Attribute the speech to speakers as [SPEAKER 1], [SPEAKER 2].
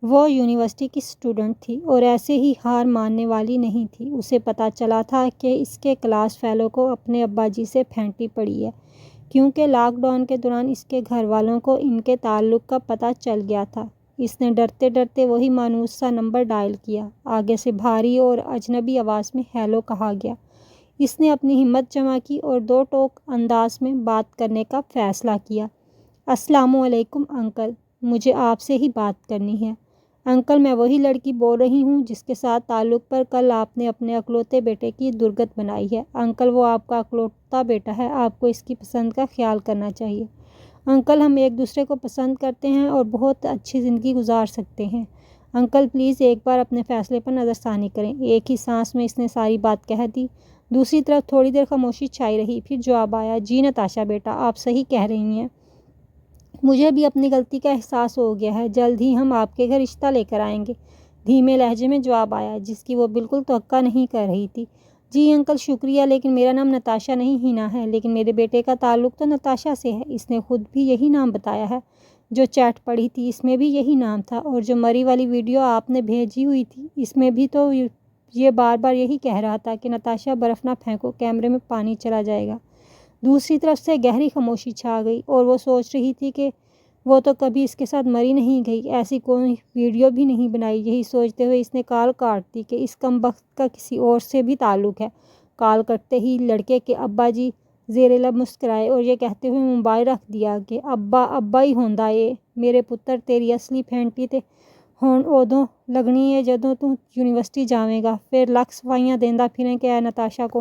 [SPEAKER 1] وہ یونیورسٹی کی اسٹوڈنٹ تھی اور ایسے ہی ہار ماننے والی نہیں تھی۔ اسے پتہ چلا تھا کہ اس کے کلاس فیلو کو اپنے ابا جی سے پھینٹی پڑی ہے، کیونکہ لاک ڈاؤن کے دوران اس کے گھر والوں کو ان کے تعلق کا پتہ چل گیا تھا۔ اس نے ڈرتے ڈرتے وہی مانوس سا نمبر ڈائل کیا۔ آگے سے بھاری اور اجنبی آواز میں ہیلو کہا گیا۔ اس نے اپنی ہمت جمع کی اور دو ٹوک انداز میں بات کرنے کا فیصلہ کیا۔ السلام علیکم انکل، مجھے آپ سے ہی بات کرنی ہے۔ انکل، میں وہی لڑکی بول رہی ہوں جس کے ساتھ تعلق پر کل آپ نے اپنے اکلوتے بیٹے کی درگت بنائی ہے۔ انکل، وہ آپ کا اکلوتا بیٹا ہے، آپ کو اس کی پسند کا خیال کرنا چاہیے۔ انکل، ہم ایک دوسرے کو پسند کرتے ہیں اور بہت اچھی زندگی گزار سکتے ہیں۔ انکل پلیز ایک بار اپنے فیصلے پر نظر ثانی کریں۔ ایک ہی سانس میں اس نے ساری بات کہہ دی۔ دوسری طرف تھوڑی دیر خاموشی چھائی رہی، پھر جواب آیا، جی نتاشا بیٹا، آپ صحیح کہہ رہی ہیں۔ مجھے بھی اپنی غلطی کا احساس ہو گیا ہے۔ جلد ہی ہم آپ کے گھر رشتہ لے کر آئیں گے، دھیمے لہجے میں جواب آیا، جس کی وہ بالکل توقع نہیں کر رہی تھی۔ جی انکل شکریہ، لیکن میرا نام نتاشا نہیں ہینا ہے، لیکن میرے بیٹے کا تعلق تو نتاشا سے ہے۔ اس نے خود بھی یہی نام بتایا ہے۔ جو چیٹ پڑھی تھی اس میں بھی یہی نام تھا، اور جو مری والی ویڈیو آپ نے بھیجی ہوئی تھی اس میں بھی تو یہ بار بار یہی کہہ رہا تھا کہ نتاشا برف نہ پھینکو، کیمرے میں پانی چلا جائے گا۔ دوسری طرف سے گہری خاموشی چھا گئی اور وہ سوچ رہی تھی کہ وہ تو کبھی اس کے ساتھ مری نہیں گئی، ایسی کوئی ویڈیو بھی نہیں بنائی۔ یہی سوچتے ہوئے اس نے کال کاٹ دی کہ اس کم بخت کا کسی اور سے بھی تعلق ہے۔ کال کٹتے ہی لڑکے کے ابا جی زیر لب مسکرائے اور یہ کہتے ہوئے موبائل رکھ دیا کہ ابا ہی ہوندا اے میرے پتر، تیری اصلی پھینٹی تے ہون ادوں لگنی ہے جدوں تو یونیورسٹی جاویں گا، پھر لکھ صفائیاں دیندا پھریں کہ اے نتاشا کو